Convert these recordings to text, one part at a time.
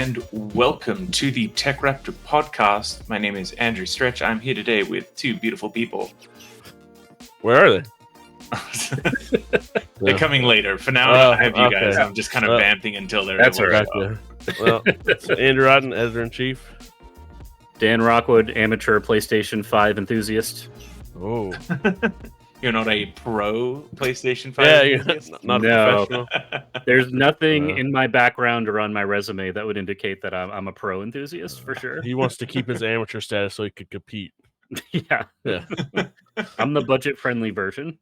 and welcome to the TechRaptor podcast. My name is Andrew Stretch. I'm here today with two beautiful people. Where are they? They're coming later. For now, I have you guys. I'm just kind of vamping until they're able to show up. Well, so Andrew Rodden, editor-in-chief. Dan Rockwood, amateur PlayStation 5 enthusiast. Oh. You're not a pro PlayStation 5 enthusiast? Not a professional. There's nothing in my background or on my resume that would indicate that I'm a pro enthusiast, for sure. He wants to keep his amateur status so he could compete. Yeah. I'm the budget-friendly version.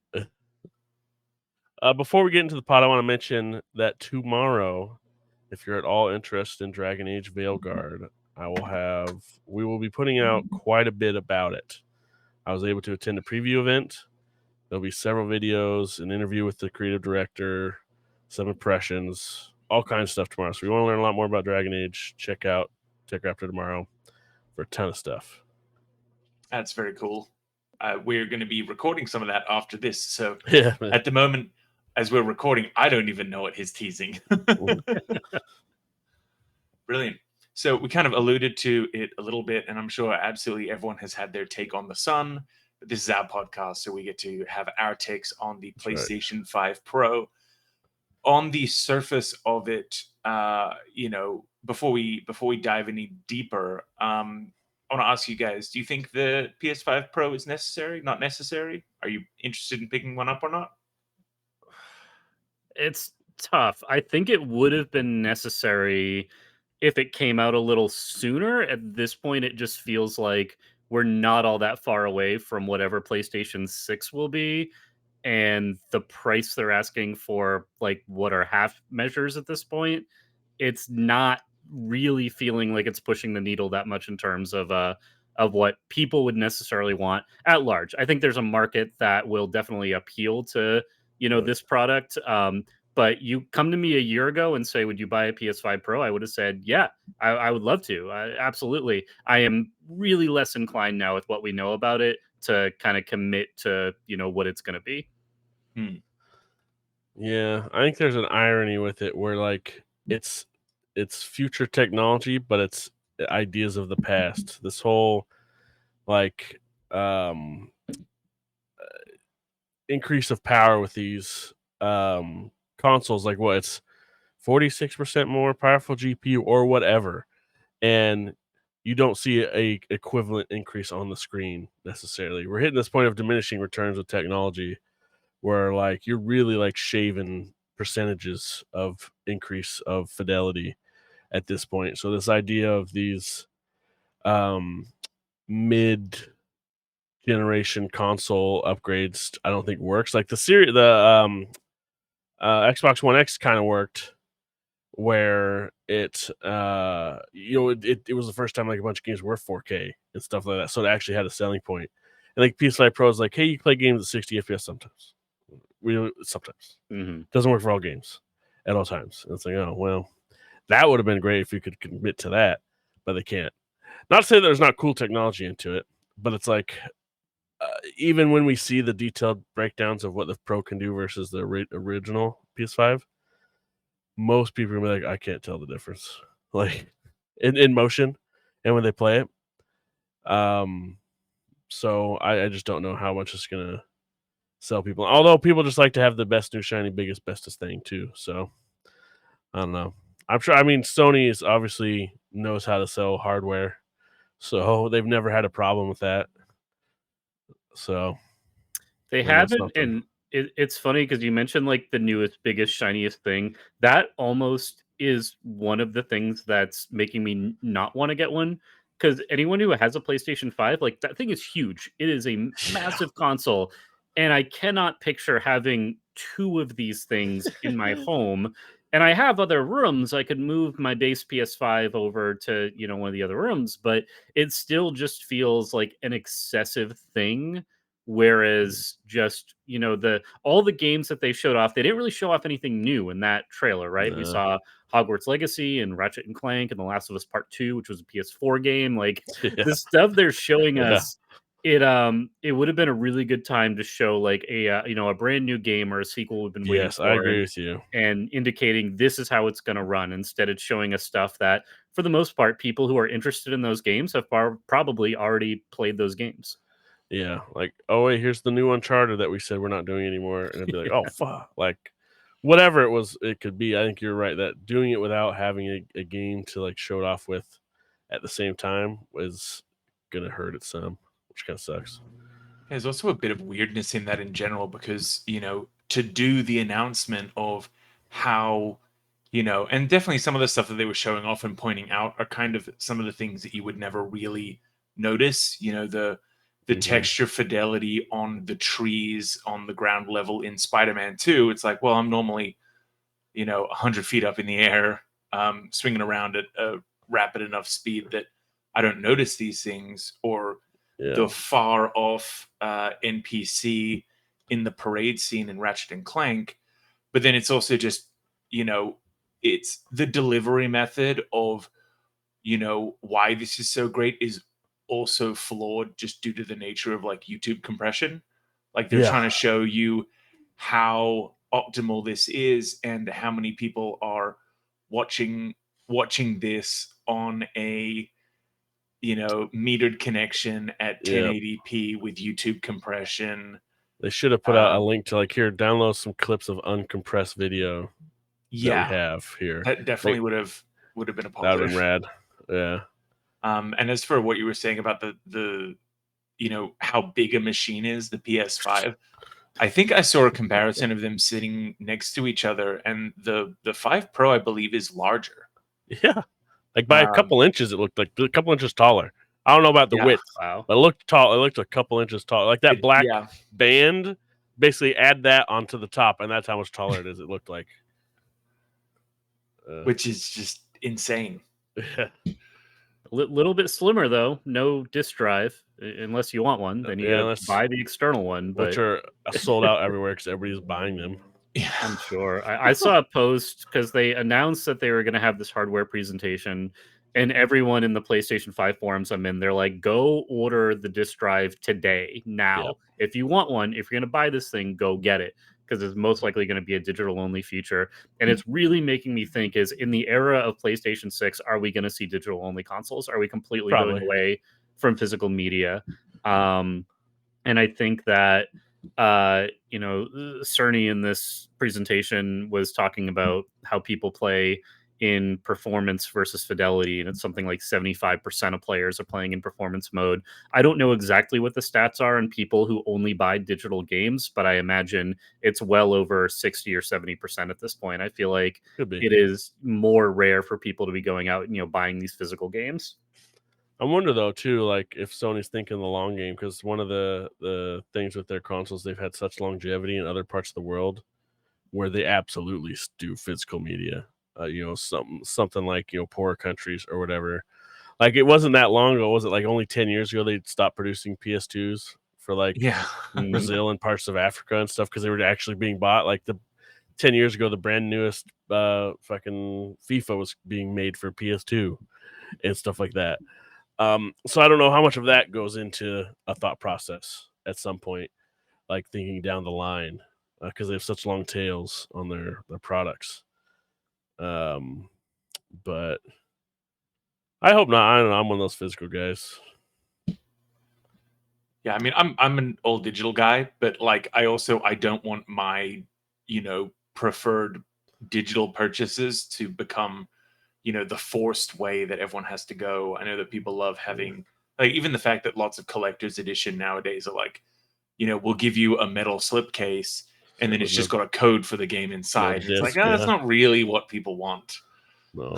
Before we get into the pod, I want to mention that tomorrow, if you're at all interested in Dragon Age Veilguard, we will be putting out quite a bit about it. I was able to attend a preview event. There'll be several videos, an interview with the creative director, some impressions, all kinds of stuff tomorrow. So if you want to learn a lot more about Dragon Age, check out TechRaptor tomorrow for a ton of stuff. That's very cool. We're going to be recording some of that after this. So yeah, at the moment, as we're recording, I don't even know what he's teasing. Brilliant. So we kind of alluded to it a little bit, and I'm sure absolutely everyone has had their take on the Sun. But this is our podcast, so we get to have our takes on the PlayStation 5 Pro. On the surface of it, before we dive any deeper, I want to ask you guys, do you think the PS5 Pro is necessary, not necessary? Are you interested in picking one up or not? It's tough. I think it would have been necessary if it came out a little sooner. At this point, it just feels like we're not all that far away from whatever PlayStation 6 will be. And the price they're asking for, like, what are half measures at this point, it's not really feeling like it's pushing the needle that much in terms of what people would necessarily want at large. I think there's a market that will definitely appeal to, this product. But you come to me a year ago and say, would you buy a PS5 Pro? I would have said, yeah, I would love to. Absolutely. I am really less inclined now with what we know about it to kind of commit to, what it's going to be. Yeah, I think there's an irony with it where, like, it's future technology, but it's ideas of the past. This whole, like, increase of power with these consoles, like it's 46% more powerful GPU or whatever, and you don't see a equivalent increase on the screen necessarily. We're hitting this point of diminishing returns with technology where, like, you're really, like, shaving percentages of increase of fidelity at this point. So this idea of these mid generation console upgrades, I don't think works. Like the Xbox One X kind of worked, where it was the first time, like, a bunch of games were 4K and stuff like that, so it actually had a selling point. And like PS5 Pro is like, hey, you can play games at 60 FPS sometimes. Sometimes doesn't work for all games at all times. And it's like, oh well, that would have been great if you could commit to that, but they can't. Not to say there's not cool technology into it, but it's like, even when we see the detailed breakdowns of what the Pro can do versus the original PS5, most people are gonna be like, I can't tell the difference, like, in motion and when they play it. So I just don't know how much it's gonna sell people. Although people just like to have the best, new, shiny, biggest, bestest thing too. So I don't know. I'm sure. I mean, Sony is obviously knows how to sell hardware, so they've never had a problem with that. So they haven't, and it's funny because you mentioned, like, the newest, biggest, shiniest thing. That almost is one of the things that's making me not want to get one. Because anyone who has a PlayStation 5, like, that thing is huge. It is a massive console, and I cannot picture having two of these things in my home. And I have other rooms. I could move my base PS5 over to, one of the other rooms, but it still just feels like an excessive thing. Whereas just, all the games that they showed off, they didn't really show off anything new in that trailer, right? We saw Hogwarts Legacy and Ratchet and Clank and The Last of Us Part 2, which was a PS4 game. Like, the stuff they're showing us It would have been a really good time to show like a brand new game or a sequel we've been waiting Yes, I for, agree with you. and indicating this is how it's going to run. Instead, it's showing us stuff that, for the most part, people who are interested in those games have probably already played those games. Yeah, like, oh wait, here's the new Uncharted that we said we're not doing anymore, and it'd be like, oh fuck, like whatever it could be. I think you're right that doing it without having a game to like show it off with at the same time is gonna hurt it some, which kind of sucks. There's also a bit of weirdness in that in general because, to do the announcement of how, and definitely some of the stuff that they were showing off and pointing out are kind of some of the things that you would never really notice, the Hmm. texture fidelity on the trees on the ground level in Spider-Man 2. It's like, well, I'm normally, 100 feet up in the air, swinging around at a rapid enough speed that I don't notice these things, or Yeah, the far off NPC in the parade scene in Ratchet and Clank. But then it's also just, you know, it's the delivery method of, why this is so great is also flawed just due to the nature of like YouTube compression. Like they're yeah, trying to show you how optimal this is and how many people are watching this on a metered connection at yeah. 1080p with YouTube compression. They should have put out a Um, link to like here, download some clips of uncompressed video that we yeah, have here. that definitely Like would have been a that would have positive. been rad. Yeah, And as for what you were saying about the how big a machine is, the PS5, I think I saw a comparison of them sitting next to each other, and the 5 Pro, I believe, is larger. yeah. Like by a Um, couple inches, it looked like a couple inches taller. I don't know about the yeah, width, Wow. but it looked tall. It looked a couple inches tall. Like that black yeah, band, basically add that onto the top, and that's how much taller it is. It looked like. Uh, which is just insane. yeah, Little bit slimmer though. No disk drive, unless you want one. Then you got to that's buy the external one. which But are sold out everywhere because everybody's buying them. Yeah, I'm sure. I saw a post because they announced that they were going to have this hardware presentation, and everyone in the PlayStation 5 forums I'm in, they're like, go order the disk drive today, Yeah, now. If you want one, if you're going to buy this thing, go get it because it's most likely going to be a digital only feature. And it's really making me think is in the era of PlayStation 6, are we going to see digital only consoles? Are we completely going probably. away from physical media? Um, and I think that Cerny in this presentation was talking about how people play in performance versus fidelity, and it's something like 75% of players are playing in performance mode. I don't know exactly what the stats are in people who only buy digital games, but I imagine it's well over 60 or 70% at this point. I feel like Could be. it is more rare for people to be going out and buying these physical games. I wonder though too, like if Sony's thinking the long game, because one of the things with their consoles, they've had such longevity in other parts of the world where they absolutely do physical media. Something like poorer countries or whatever. Like it wasn't that long ago. Was it like only 10 years ago they stopped producing PS2s for like yeah. Mhm. Brazil and parts of Africa and stuff because they were actually being bought. Like the 10 years ago, the brand newest fucking FIFA was being made for PS2 and stuff like that. So I don't know how much of that goes into a thought process at some point, like thinking down the line, because they have such long tails on their products. Um, but I hope not. I don't know. I'm one of those physical guys. Yeah, I mean, I'm an old digital guy, but like I don't want my, preferred digital purchases to become, the forced way that everyone has to go. I know that people love having like even the fact that lots of collector's edition nowadays are like, we'll give you a metal slipcase and then it's With just no got a code for the game no inside. And it's like, disc. oh, that's Yeah. not really what people want. No.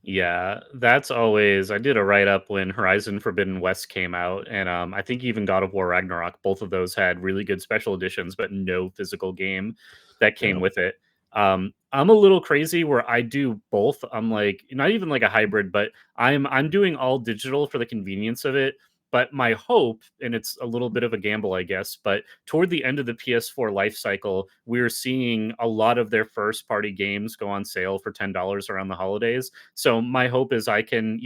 Yeah, that's always. I did a write up when Horizon Forbidden West came out, and I think even God of War Ragnarok. Both of those had really good special editions, but no physical game that Yeah. came with it. I'm a little crazy where I do both. I'm like not even like a hybrid, but I'm doing all digital for the convenience of it. But my hope, and it's a little bit of a gamble, I guess, but toward the end of the PS4 life cycle, we're seeing a lot of their first party games go on sale for $10 around the holidays. So my hope is I can,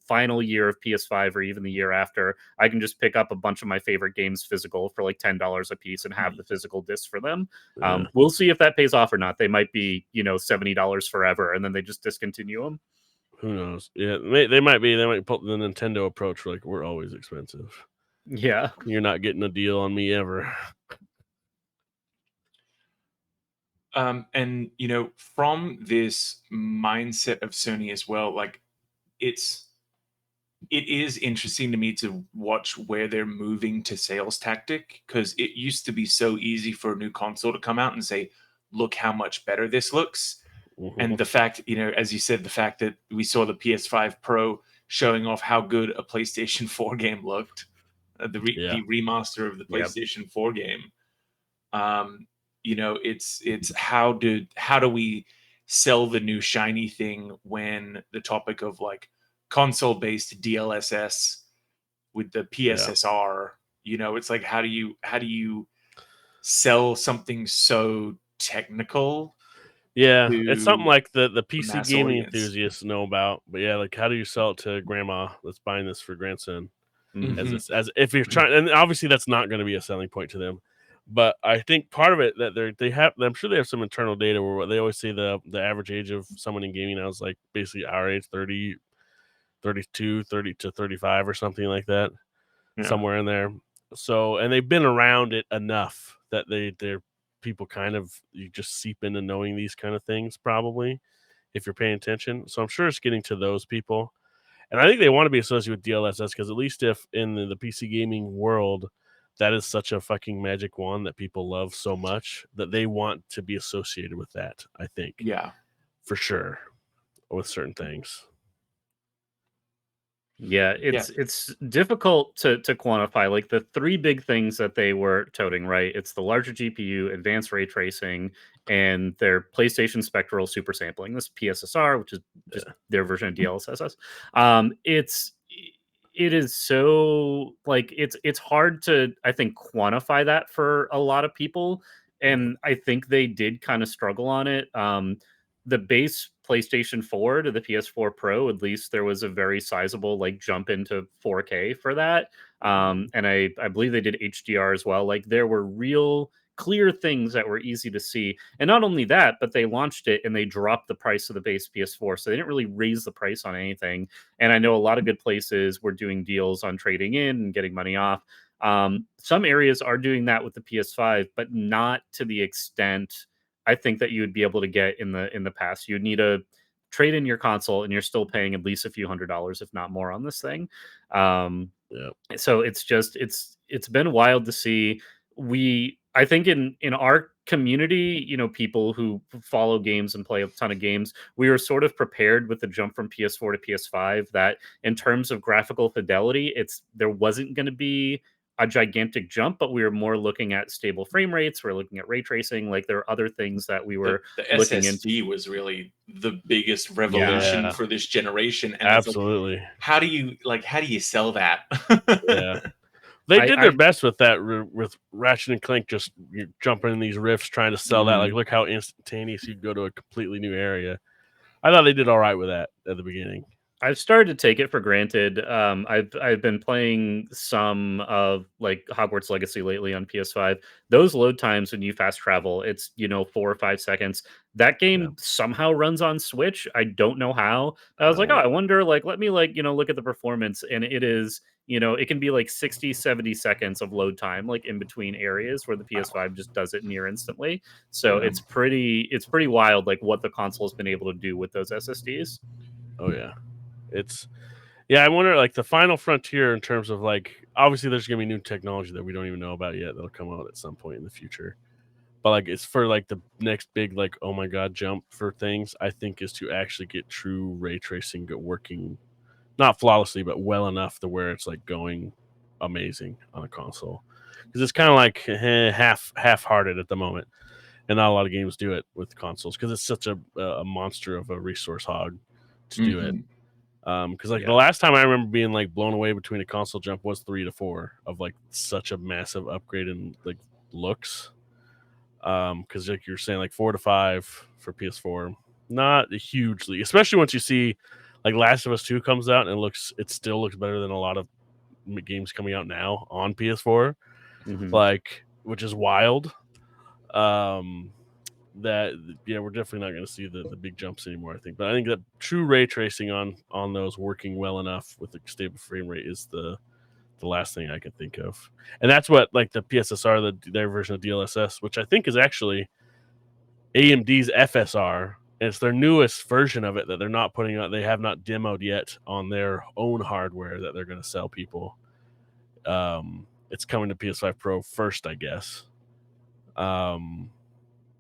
final year of PS5 or even the year after, I can just pick up a bunch of my favorite games physical for like $10 a piece and have the physical disc for them. Yeah. We'll see if that pays off or not. They might be, $70 forever, and then they just discontinue them. Who knows? Yeah, they might pull the Nintendo approach, like, we're always expensive. Yeah. You're not getting a deal on me ever. And from this mindset of Sony as well, like it is interesting to me to watch where they're moving to sales tactic, because it used to be so easy for a new console to come out and say, look how much better this looks. And the fact, as you said, the fact that we saw the PS5 Pro showing off how good a PlayStation 4 game looked, the remaster of the PlayStation 4 game. It's how do we sell the new shiny thing when the topic of like console-based DLSS with the PSSR, it's like how do you sell something so technical? Yeah, it's something like the PC mass gaming audience. enthusiasts know about. But yeah, like, how do you sell it to grandma that's buying this for grandson? As if you're trying, and obviously that's not going to be a selling point to them. But I think part of it that they have, I'm sure they have some internal data where they always say the average age of someone in gaming now is like basically our age, 30, 32, 30 to 35 or something like that, somewhere in there. So, and they've been around it enough that they're people kind of, you just seep into knowing these kind of things probably if you're paying attention. So I'm sure it's getting to those people. And I think they want to be associated with DLSS because at least if in the PC gaming world, that is such a fucking magic wand that people love so much that they want to be associated with that, I think. Yeah. For sure. With certain things. Yeah, it's difficult to quantify. Like the three big things that they were toting, right? It's the larger GPU, advanced ray tracing, and their PlayStation Spectral super sampling. This PSSR, which is just their version of DLSS. It is so like it's hard to, I think, quantify that for a lot of people, and I think they did kind of struggle on it. The base PlayStation 4 to the PS4 Pro, at least there was a very sizable like jump into 4K for that. And I believe they did HDR as well. Like there were real clear things that were easy to see. And not only that, but they launched it and they dropped the price of the base PS4. So they didn't really raise the price on anything. And I know a lot of good places were doing deals on trading in and getting money off. Some areas are doing that with the PS5, but not to the extent I think that you would be able to get in the past. You'd need to trade in your console, and you're still paying at least a few $100s, if not more, on this thing. So it's been wild to see. I think in our community, people who follow games and play a ton of games, we were sort of prepared with the jump from PS4 to PS5 that in terms of graphical fidelity, there wasn't going to be a gigantic jump, but we were more looking at stable frame rates. We're looking at ray tracing. Like there are other things that we were the looking SSD into. was really the biggest revolution for this generation. And absolutely. It's like, how do you sell that? Yeah. They did their best with that, with Ratchet and Clank just jumping in these rifts trying to sell that. Like, look how instantaneous you go to a completely new area. I thought they did all right with that at the beginning. I've started to take it for granted. I've been playing some of like Hogwarts Legacy lately on PS5. Those load times when you fast travel, it's 4 or 5 seconds. That game somehow runs on Switch. I don't know how. I was like, oh, I wonder. Like, let me look at the performance, and it is it can be like 60, 70 seconds of load time, like in between areas where the PS5 just does it near instantly. So it's pretty wild, like what the console has been able to do with those SSDs. Oh yeah. I wonder, like, the final frontier in terms of, like, obviously there's gonna be new technology that we don't even know about yet that'll come out at some point in the future. But like, it's for like the next big, like, oh my god, jump for things, I think, is to actually get true ray tracing working, not flawlessly, but well enough to where it's like going amazing on a console. Because it's kind of like half-hearted at the moment, and not a lot of games do it with consoles because it's such a monster of a resource hog to do it. Because like the last time I remember being like blown away between a console jump was 3 to 4 of like such a massive upgrade in like looks. Because like you're saying, like 4 to 5 for PS4, not hugely, especially once you see like Last of Us 2 comes out and it still looks better than a lot of games coming out now on PS4, like, which is wild. That we're definitely not going to see the big jumps anymore, I think. But I think that true ray tracing on those working well enough with a stable frame rate is the last thing I can think of. And that's what like the PSSR, their version of DLSS, which I think is actually AMD's FSR. And it's their newest version of it that they're not putting out. They have not demoed yet on their own hardware that they're going to sell people. It's coming to PS5 Pro first, I guess.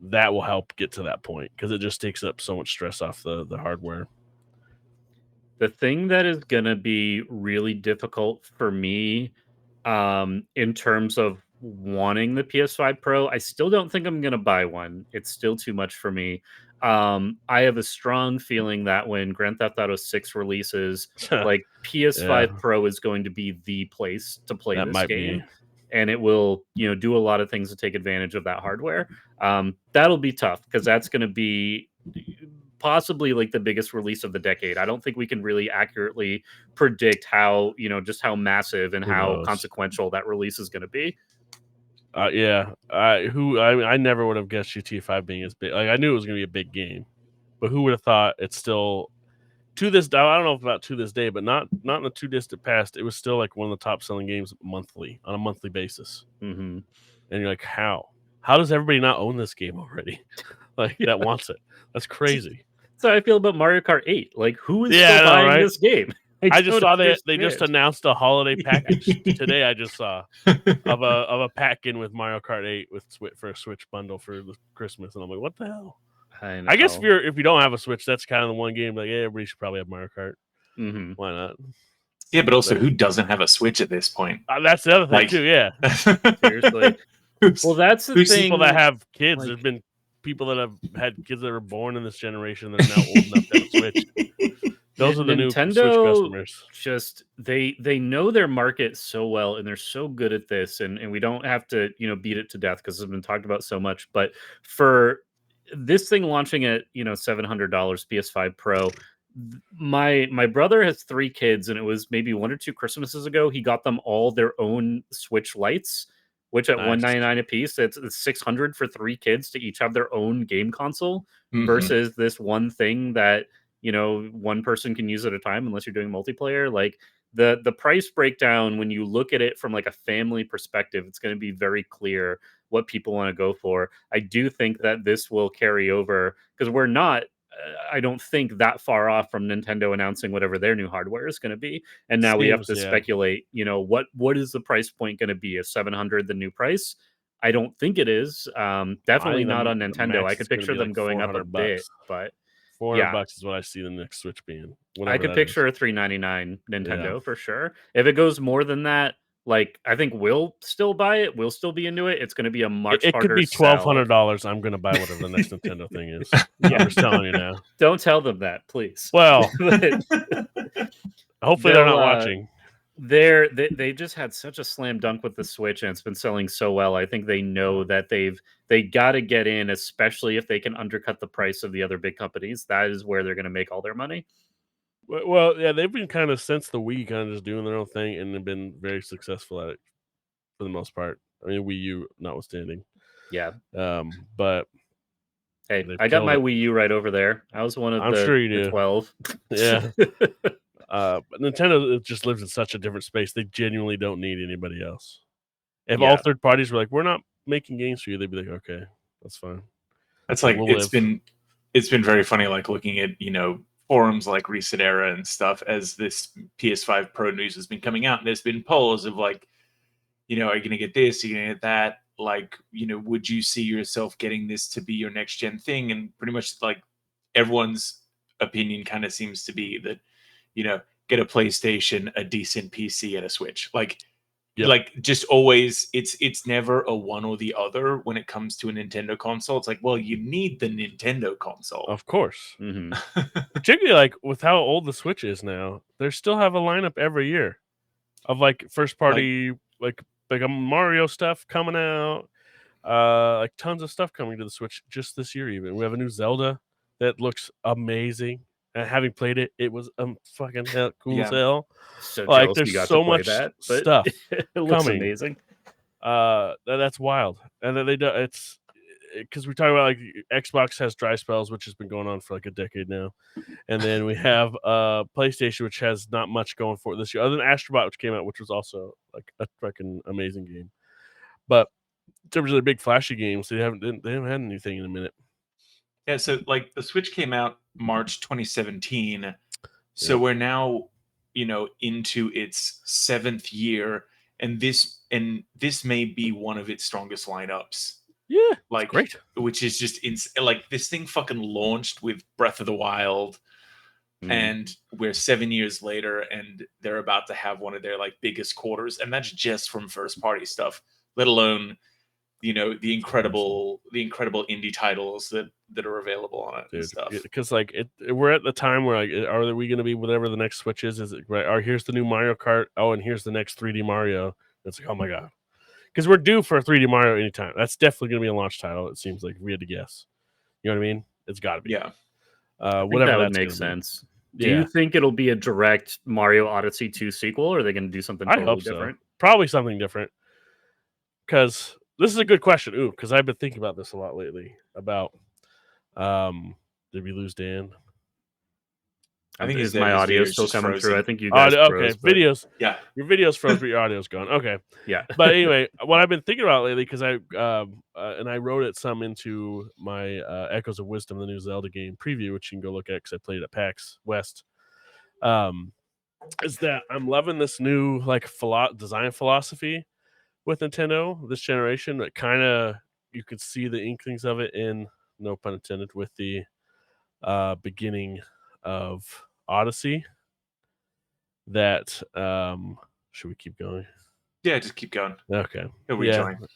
That will help get to that point because it just takes up so much stress off the hardware. The thing that is going to be really difficult for me in terms of wanting the PS5 Pro, I still don't think I'm going to buy one. It's still too much for me. I have a strong feeling that when Grand Theft Auto 6 releases, like PS5 Pro is going to be the place to play this game. And it will, do a lot of things to take advantage of that hardware. That'll be tough because that's going to be possibly like the biggest release of the decade. I don't think we can really accurately predict how, just how massive and how consequential that release is going to be. I never would have guessed GTA 5 being as big. Like I knew it was going to be a big game, but who would have thought it's still to this? I don't know about to this day, but not in the too distant past. It was still like one of the top selling games on a monthly basis. Mm-hmm. And you're like, how does everybody not own this game already? Like that wants it. That's crazy. So I feel about Mario Kart 8. Like who is still buying this game? I just saw that they just announced a holiday package today. I just saw of a pack-in with Mario Kart 8 for a Switch bundle for Christmas, and I'm like, what the hell? I guess if you don't have a Switch, that's kind of the one game like everybody should probably have Mario Kart. Mm-hmm. Why not? Yeah, but also who doesn't have a Switch at this point? That's the other thing too. Yeah, seriously. Well, that's the thing. People that have kids. There's been people that have had kids that were born in this generation that are now old enough to have a Switch. Those are the new Switch customers. Just they know their market so well, and they're so good at this, and we don't have to beat it to death because it's been talked about so much. But for this thing launching at $700 PS5 Pro, my brother has 3 kids, and it was maybe 1 or 2 Christmases ago. He got them all their own Switch Lites, which at $199 a piece, it's $600 for 3 kids to each have their own game console versus this one thing that one person can use at a time unless you're doing multiplayer. Like the price breakdown, when you look at it from like a family perspective, it's going to be very clear what people want to go for. I do think that this will carry over because we're not I don't think that far off from Nintendo announcing whatever their new hardware is going to be. And now we have to speculate, what is the price point going to be? Is 700 the new price? I don't think it is. Definitely not on Nintendo. I could picture them going up a bit, but $400 is what I see the next Switch being. I could picture a $399 Nintendo for sure. If it goes more than that, like I think we'll still buy it. We'll still be into it. It's going to be a much harder. It could be $1,200. I'm going to buy whatever the next Nintendo thing is. I'm just telling you now. Don't tell them that, please. Well, hopefully they're not watching. They just had such a slam dunk with the Switch, and it's been selling so well. I think they know that they got to get in, especially if they can undercut the price of the other big companies. That is where they're going to make all their money. Well, yeah, they've been kind of since the Wii, kind of just doing their own thing, and they've been very successful at it for the most part. I mean, Wii U notwithstanding. Yeah. But hey, I got my Wii U right over there. I was one of the 12. Yeah. But Nintendo just lives in such a different space. They genuinely don't need anybody else. If all third parties were like, "We're not making games for you," they'd be like, "Okay, that's fine." That's like it's been very funny, like looking at forums like Reset Era and stuff as this PS5 Pro news has been coming out, and there's been polls of like, are you going to get this? Are you going to get that? Like, would you see yourself getting this to be your next gen thing? And pretty much like everyone's opinion kind of seems to be that, get a PlayStation, a decent PC, and a Switch. Like Yep. Like, just always, it's never a one or the other when it comes to a Nintendo console. It's like, well, you need the Nintendo console. Of course. hmm Particularly like with how old the Switch is now, they still have a lineup every year of like first party like a Mario stuff coming out. Like tons of stuff coming to the Switch just this year. Even we have a new Zelda that looks amazing. And having played it, it was fucking cool as Yeah. hell. So Like jealous there's you got to so play much that, but stuff it looks coming. amazing. That's wild. And then they do it's because we talk about like Xbox has dry spells, which has been going on for like a decade now. And then we have PlayStation, which has not much going for it this year, other than Astrobot, which came out, which was also like a fucking amazing game. But in terms of the big flashy games, they haven't had anything in a minute. Yeah, so like the Switch came out March 2017. So Yep. we're now, into its 7th year, and this may be one of its strongest lineups. Yeah, it's Like, great. which is just like this thing fucking launched with Breath of the Wild, and we're 7 years later, and they're about to have one of their like biggest quarters, and that's just from first party stuff, let alone the incredible indie titles that are available on it and Dude, stuff. because like we're at the time where like, are we going to be whatever the next Switch is? Is it right? Or here's the new Mario Kart. Oh, and here's the next 3D Mario. It's like, oh my god, because we're due for a 3D Mario anytime. That's definitely going to be a launch title. It seems like if we had to guess. You know what I mean? It's got to be. Yeah. I think Whatever that would that's make gonna sense. be. Do Yeah, you think it'll be a direct Mario Odyssey 2 sequel, or are they going to do something I totally hope so. different? Probably something different. Because this is a good question. Ooh, because I've been thinking about this a lot lately. About did we lose Dan? I think Is his my his audio video's still just coming through? I frozen. think you guys Okay. froze, but Videos. Yeah. Your video's froze, but your audio's gone. Okay. yeah. But anyway, what I've been thinking about lately, because I and I wrote it some into my Echoes of Wisdom, the new Zelda game preview, which you can go look at because I played at PAX West. Is that I'm loving this new like design philosophy with Nintendo this generation. That kind of you could see the inklings of it in, no pun intended, with the beginning of Odyssey. That should we keep going? Yeah, just keep going. Okay. He'll Yeah. rejoin.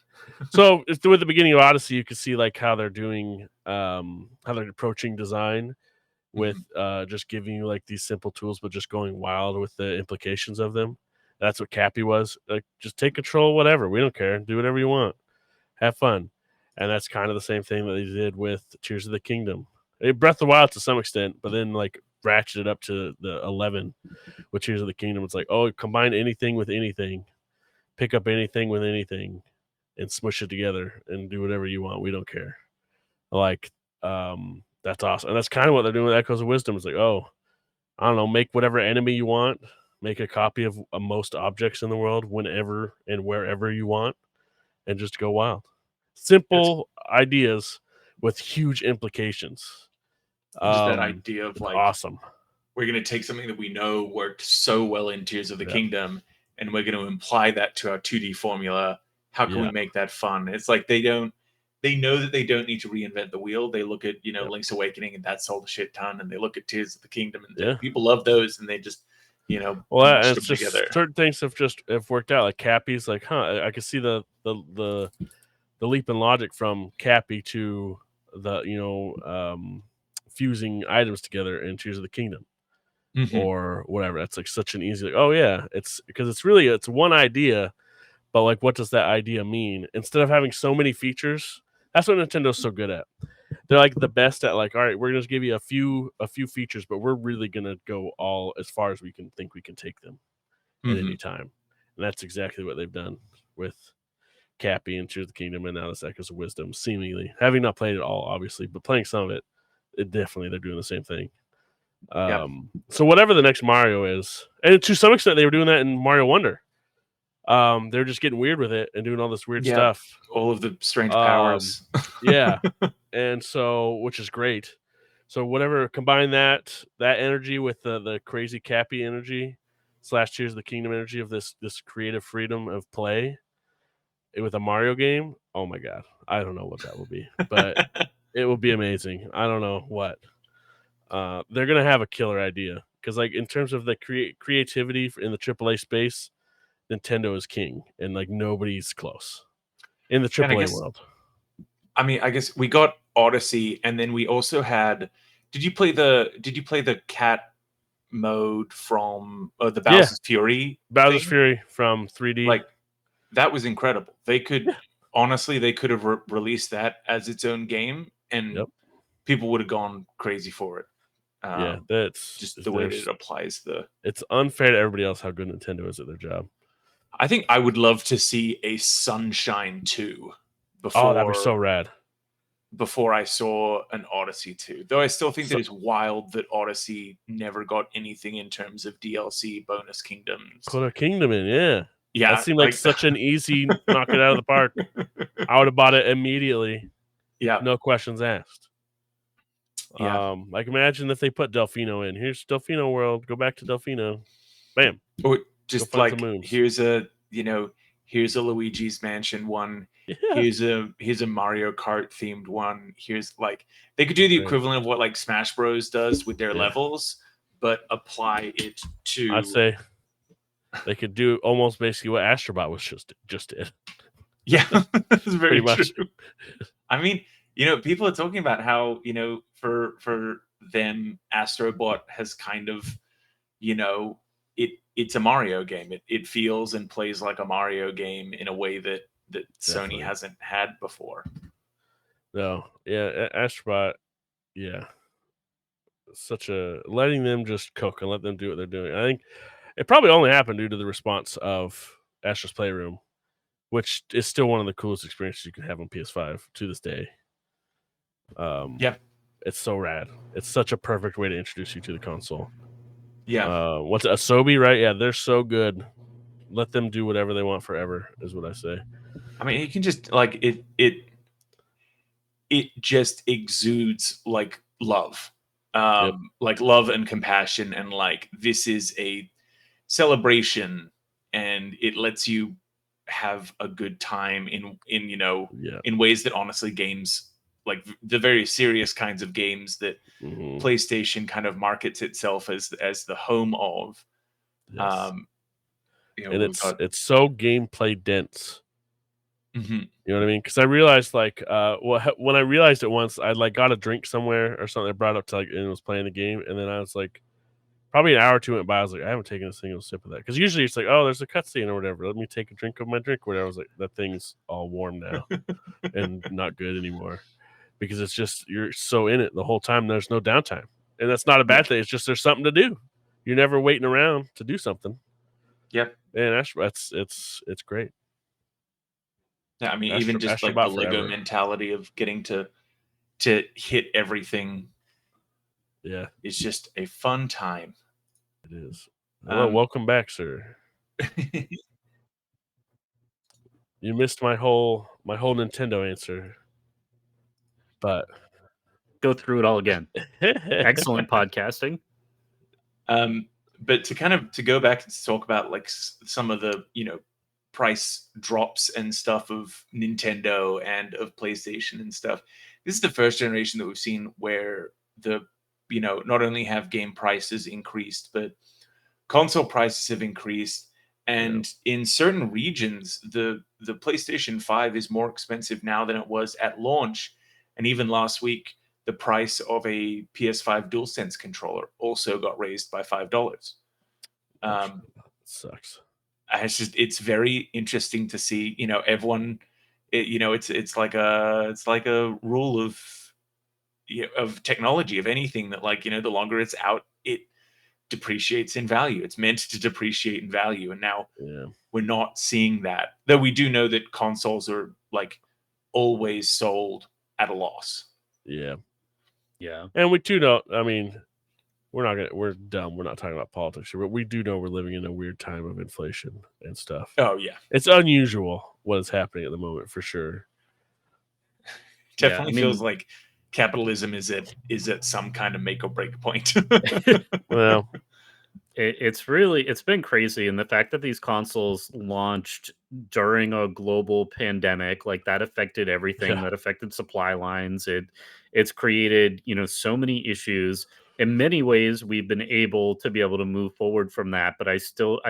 So with the beginning of Odyssey, you can see like how they're doing, how they're approaching design with just giving you like these simple tools, but just going wild with the implications of them. That's what Cappy was. Like, just take control, whatever. We don't care. Do whatever you want. Have fun. And that's kind of the same thing that they did with Tears of the Kingdom. Breath of the Wild to some extent, but then like ratcheted up to the 11 with Tears of the Kingdom. It's like, oh, combine anything with anything, pick up anything with anything, and smush it together and do whatever you want. We don't care. Like, that's awesome. And that's kind of what they're doing with Echoes of Wisdom. It's like, oh, I don't know, make whatever enemy you want, make a copy of most objects in the world whenever and wherever you want, and just go wild. Simple ideas with huge implications. Just that idea of like, awesome. We're going to take something that we know worked so well in Tears of the Yeah. Kingdom, and we're going to apply that to our 2D formula. How can we make that fun? It's like they know that they don't need to reinvent the wheel. They look at, Link's Awakening, and that sold a shit ton, and they look at Tears of the Kingdom, and people love those, and they just, well, mashed it's them just together. certain things have worked out. Like Cappy's like, huh, I can see the leap in logic from Cappy to the fusing items together in Tears of the Kingdom or whatever. That's like such an easy, like, oh yeah, it's because it's one idea, but like, what does that idea mean? Instead of having so many features, that's what Nintendo's so good at. They're like the best at like, all right, we're gonna just give you a few features, but we're really gonna go all as far as we can take them at any time. And that's exactly what they've done with Cappy and Tears of the Kingdom, and now this Echoes of Wisdom. Seemingly, having not played it all, obviously, but playing some of it, definitely they're doing the same thing. So whatever the next Mario is, and to some extent they were doing that in Mario Wonder. They're just getting weird with it and doing all this weird stuff. All of the strange powers. Yeah. And so, which is great. So whatever, combine that energy with the crazy Cappy energy / Tears of the Kingdom energy of this creative freedom of play with a Mario game. Oh my god, I don't know what that will be, but it will be amazing. I don't know what. They're gonna have a killer idea because, like, in terms of the creativity in the AAA space, Nintendo is king, and like nobody's close in the And I AAA guess, world. I mean, I guess we got Odyssey, and then we also had. Did you play the cat mode from the Yeah, Bowser's Fury Bowser's thing? Fury from 3D. Like that was incredible. They could honestly, they could have released that as its own game, and Yep. people would have gone crazy for it. Yeah, that's Just the way that it applies the. It's unfair to everybody else how good Nintendo is at their job. I think I would love to see a Sunshine 2 Oh, that'd be so rad. before I saw an Odyssey 2. Though I still think that it's wild that Odyssey never got anything in terms of DLC bonus kingdoms. Put a kingdom in, yeah. Yeah, That seemed like such an easy knock it out of the park. I would have bought it immediately. Yeah. No questions asked. Yeah. Like imagine if they put Delfino in. Here's Delfino World. Go back to Delfino. Bam. Or just like moons. here's a Luigi's Mansion one. Yeah. Here's a Mario Kart themed one. Here's like they could do the equivalent of what like Smash Bros does with their levels, but apply it to. I'd say they could do almost basically what Astrobot was just did. Yeah, that's very much. true. I mean, people are talking about how for them, Astrobot has kind of, it's a Mario game. It feels and plays like a Mario game in a way that Sony hasn't had before. No, yeah, Astrobot, yeah, letting them just cook and let them do what they're doing. I think it probably only happened due to the response of Astro's Playroom, which is still one of the coolest experiences you can have on PS5 to this day. Yeah, it's so rad. It's such a perfect way to introduce you to the console. Yeah. What's it, Asobi, right? Yeah, they're so good. Let them do whatever they want forever, is what I say. I mean, you can just like it just exudes like love. Like love and compassion, and like this is a celebration, and it lets you have a good time in ways that honestly games like the very serious kinds of games that PlayStation kind of markets itself as the home of. Yes. And it's so gameplay dense. Mm-hmm. You know what I mean? Because I realized when I realized it once, I like got a drink somewhere or something. I brought up to and was playing the game, and then I was like, probably an hour or two went by. I was like, I haven't taken a single sip of that, because usually it's like, oh, there's a cutscene or whatever. Let me take a drink of my drink. Or whatever. I was like, that thing's all warm now and not good anymore, because it's just you're so in it the whole time. There's no downtime, and that's not a bad thing. It's just there's something to do. You're never waiting around to do something. Yep. And it's great. Yeah, I mean, even just like the Lego mentality of getting to hit everything. Yeah, it's just a fun time. It is. Well, welcome back, sir. You missed my whole Nintendo answer, but go through it all again. Excellent podcasting. But to go back and talk about like some of the price drops and stuff of Nintendo and of PlayStation and stuff. This is the first generation that we've seen where the not only have game prices increased, but console prices have increased. And in certain regions, the PlayStation 5 is more expensive now than it was at launch. And even last week, the price of a PS5 DualSense controller also got raised by $5. Sucks. It's very interesting to see, everyone, it's like a rule of technology, of anything, that like, the longer it's out, it depreciates in value. It's meant to depreciate in value. And now we're not seeing that, though we do know that consoles are like always sold at a loss. Yeah. Yeah. And we do know, I mean, we're dumb. We're not talking about politics here, but we do know we're living in a weird time of inflation and stuff. Oh yeah. It's unusual what is happening at the moment, for sure. Definitely feels like capitalism is at some kind of make or break point. Well, it's been crazy, and the fact that these consoles launched during a global pandemic, like that affected everything. That affected supply lines. It's created so many issues. in many ways we've been able to move forward from that, but I still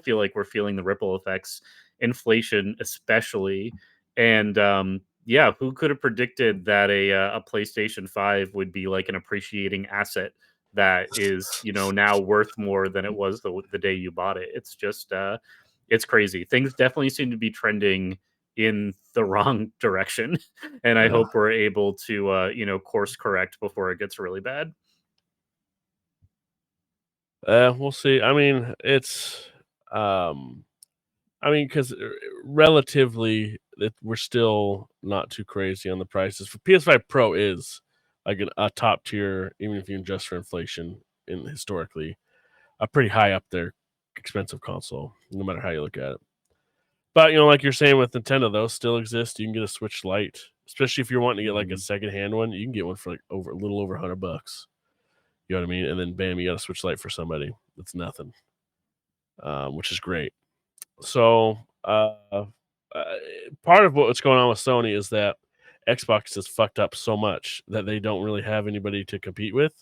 feel like we're feeling the ripple effects, inflation especially. And yeah, who could have predicted that a PlayStation 5 would be like an appreciating asset that is, now worth more than it was the day you bought it. It's just it's crazy. Things definitely seem to be trending in the wrong direction, and I Yeah. hope we're able to course correct before it gets really bad. We'll see. I mean, because relatively, we're still not too crazy on the prices. For PS5 Pro is like a top tier, even if you adjust for inflation, in historically a pretty high up there expensive console, no matter how you look at it. But like you're saying with Nintendo, those still exist. You can get a Switch Lite, especially if you're wanting to get like a secondhand one. You can get one for like a little over $100. You know what I mean? And then bam, you got a Switch Lite for somebody. That's nothing, which is great. So part of what's going on with Sony is that Xbox is fucked up so much that they don't really have anybody to compete with.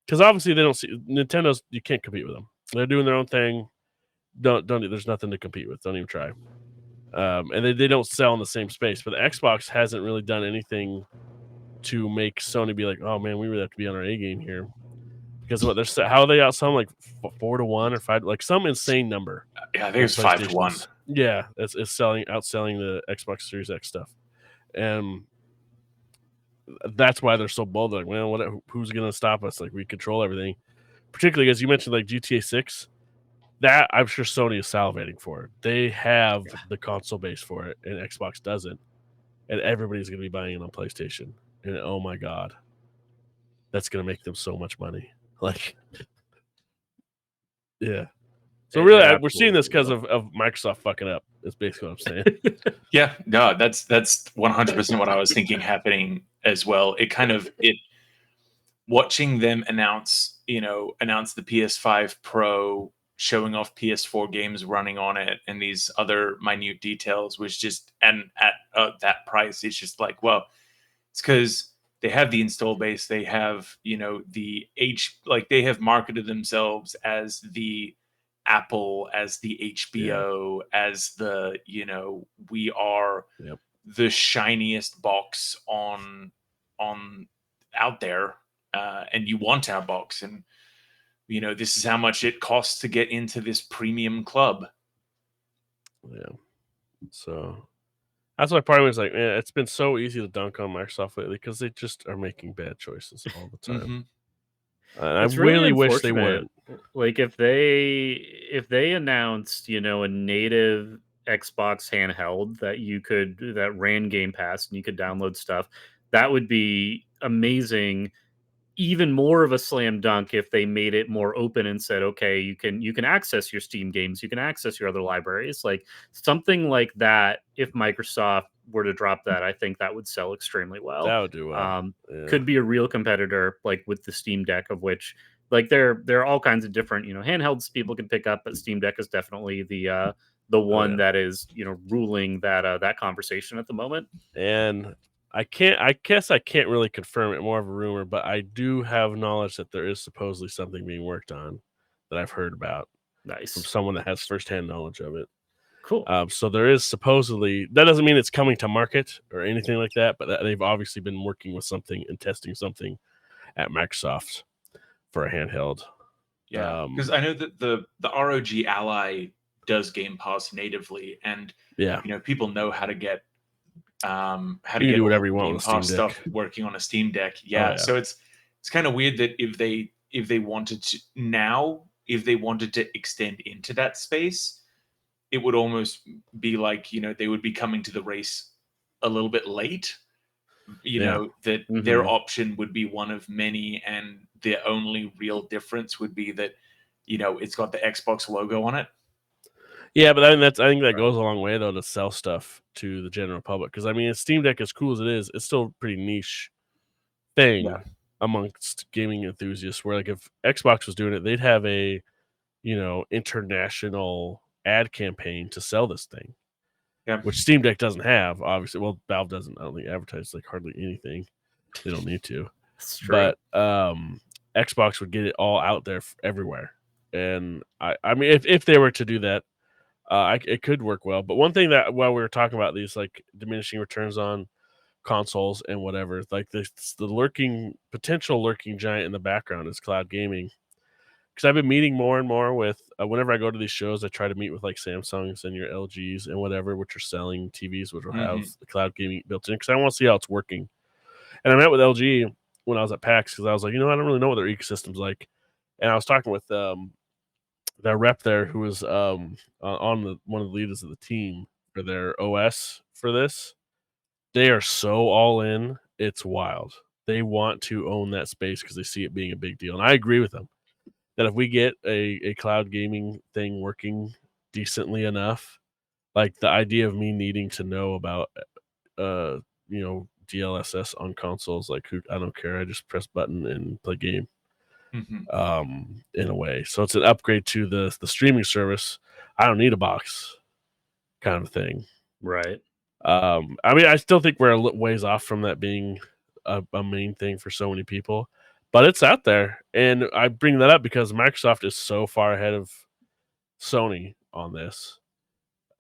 Because obviously they don't see Nintendo's. You can't compete with them. They're doing their own thing. Don't. There's nothing to compete with. Don't even try. And they don't sell in the same space. But the Xbox hasn't really done anything to make Sony be like, oh man, we really have to be on our A game here. Because what they're how they outsell like 4-1 or 5, like some insane number. Yeah, I think it's 5-1. Yeah, it's outselling the Xbox Series X stuff, and that's why they're so bold. Like, well, who's gonna stop us? Like, we control everything. Particularly as you mentioned, like GTA 6. That I'm sure Sony is salivating for. They have the console base for it, and Xbox doesn't, and everybody's gonna be buying it on PlayStation. And oh my god, that's gonna make them so much money. Like, yeah. So really, we're seeing this because of Microsoft fucking up. That's basically what I'm saying. Yeah, no, that's 100% what I was thinking happening as well. Watching them announce the PS5 Pro, showing off PS4 games running on it, and these other minute details was just, and at that price, it's just like, well, it's because they have the install base, they have they have marketed themselves as the Apple, as the HBO, as the we are the shiniest box on out there, and you want our box, and this is how much it costs to get into this premium club. Yeah. So that's why part of me is like, man, it's been so easy to dunk on Microsoft lately because they just are making bad choices all the time. Mm-hmm. I It's really really wish they unfortunate. wouldn't. Like if they announced, a native Xbox handheld that ran Game Pass and you could download stuff, that would be amazing. Even more of a slam dunk if they made it more open and said, okay, you can access your Steam games, you can access your other libraries, like something like that. If Microsoft were to drop that, I think that would sell extremely well. That would do well. Could be a real competitor, like with the Steam Deck, of which like there are all kinds of different handhelds people can pick up, but Steam Deck is definitely the one that is ruling that conversation at the moment. And I guess I can't really confirm it, more of a rumor, but I do have knowledge that there is supposedly something being worked on that I've heard about from Nice. someone that has firsthand knowledge of it. Cool. So there is supposedly, that doesn't mean it's coming to market or anything like that, but they've obviously been working with something and testing something at Microsoft for a handheld. Yeah, because I know that the ROG Ally does Game Pass natively, and people know how to get do whatever you want with Game Pass Steam Deck stuff working on a Steam Deck. Yeah, so it's kind of weird that if they wanted to extend into that space, it would almost be like they would be coming to the race a little bit late. That their option would be one of many, and the only real difference would be that it's got the Xbox logo on it. Yeah, but I think that goes a long way though to sell stuff to the general public, because I mean, a Steam Deck, as cool as it is, it's still a pretty niche thing amongst gaming enthusiasts. Where like if Xbox was doing it, they'd have a international ad campaign to sell this thing. Yeah. Which Steam Deck doesn't have, obviously. Well, Valve doesn't. I don't think advertise like hardly anything. They don't need to. That's true. But Xbox would get it all out there everywhere. And I mean, if they were to do that, it could work well. But one thing that while we were talking about these like diminishing returns on consoles and whatever, like the potential lurking giant in the background is cloud gaming. Because I've been meeting more and more with whenever I go to these shows, I try to meet with like Samsungs and your LGs and whatever, which are selling TVs, which will have the cloud gaming built in. Because I want to see how it's working. And I met with LG when I was at PAX because I was like, I don't really know what their ecosystem's like. And I was talking with their rep there who was on one of the leaders of the team for their OS for this. They are so all in, it's wild. They want to own that space because they see it being a big deal. And I agree with them that if we get a cloud gaming thing working decently enough, like the idea of me needing to know about DLSS on consoles, like I don't care, I just press button and play game. In a way. So it's an upgrade to the streaming service. I don't need a box kind of thing. Right. I mean, I still think we're a ways off from that being a main thing for so many people, but it's out there. And I bring that up because Microsoft is so far ahead of Sony on this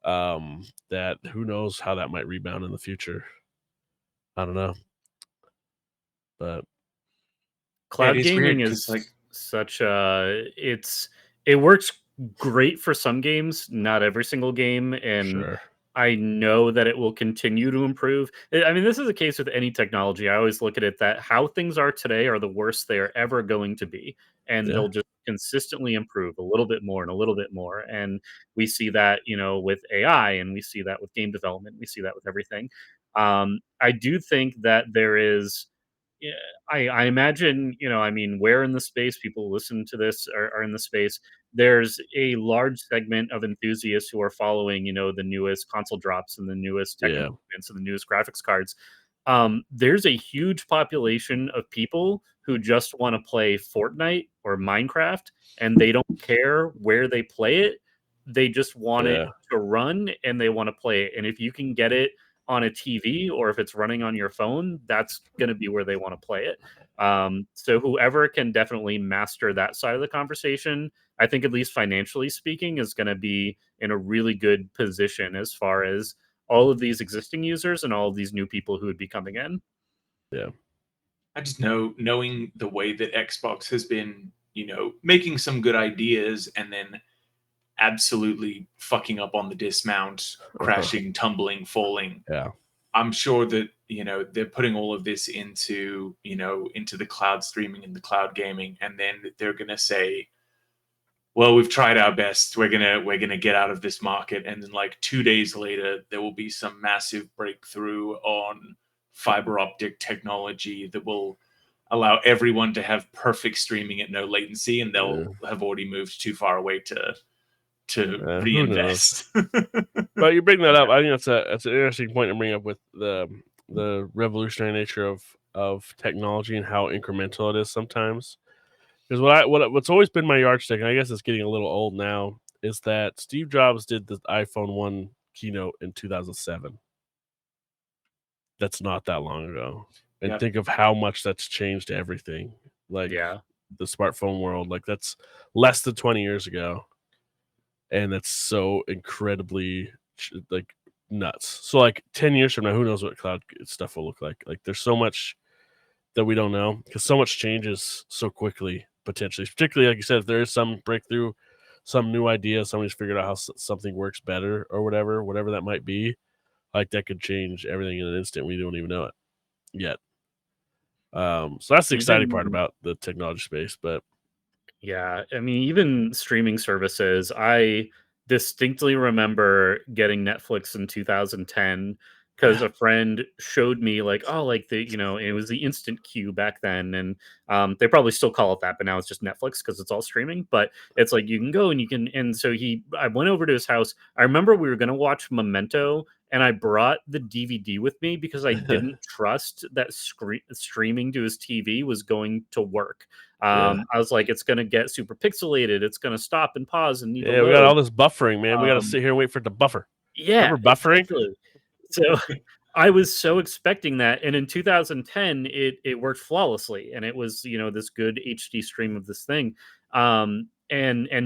that who knows how that might rebound in the future. I don't know. But cloud is gaming weird is 'cause, like such it works great for some games, not every single game, and sure. I know that it will continue to improve. I mean, this is a case with any technology. I always look at it that how things are today are the worst they are ever going to be, and Yeah. they'll just consistently improve a little bit more and a little bit more. And we see that, with AI, and we see that with game development, we see that with everything. I do think that there is. Yeah, I imagine, I mean, where in the space people listen to this are in the space, there's a large segment of enthusiasts who are following, the newest console drops and the newest tech Yeah. improvements and the newest graphics cards. There's a huge population of people who just want to play Fortnite or Minecraft, and they don't care where they play it. They just want it Yeah. to run and they want to play it. And if you can get it on a TV or if it's running on your phone, that's going to be where they want to play it. So whoever can definitely master that side of the conversation, I think, at least financially speaking, is going to be in a really good position as far as all of these existing users and all of these new people who would be coming in. Yeah. I just knowing the way that Xbox has been, making some good ideas and then absolutely fucking up on the dismount, crashing, tumbling, falling. Yeah. I'm sure that, they're putting all of this into the cloud streaming and the cloud gaming, and then they're going to say, well, we've tried our best. We're going to get out of this market. And then like 2 days later, there will be some massive breakthrough on fiber optic technology that will allow everyone to have perfect streaming at no latency, and they'll have already moved too far away to Who knows? reinvest. But you bring that up. I think that's an interesting point to bring up with the revolutionary nature of technology and how incremental it is sometimes. Because what's always been my yardstick, and I guess it's getting a little old now, is that Steve Jobs did the iPhone 1 keynote in 2007. That's not that long ago. And Yep. think of how much that's changed everything. Like Yeah. the smartphone world, like that's less than 20 years ago. And that's so incredibly like nuts. So like 10 years from now, who knows what cloud stuff will look like? Like there's so much that we don't know because so much changes so quickly, potentially. Particularly, like you said, if there is some breakthrough, some new idea, somebody's figured out how something works better or whatever that might be, like that could change everything in an instant. We don't even know it yet. So that's the exciting part about the technology space. But yeah, I mean, even streaming services, I distinctly remember getting Netflix in 2010 because a friend showed me like, oh, like it was the instant queue back then, and they probably still call it that, but now it's just Netflix because it's all streaming. But it's like you can go and you can, and so I went over to his house. I remember we were gonna watch Memento, and I brought the DVD with me because I didn't trust that streaming to his TV was going to work. I was like, it's going to get super pixelated. It's going to stop and pause and need to yeah, we got load. all this buffering, man. We got to sit here and wait for it to buffer. Yeah, Remember buffering? exactly. So I was so expecting that, and in 2010, it worked flawlessly, and it was, this good HD stream of this thing. And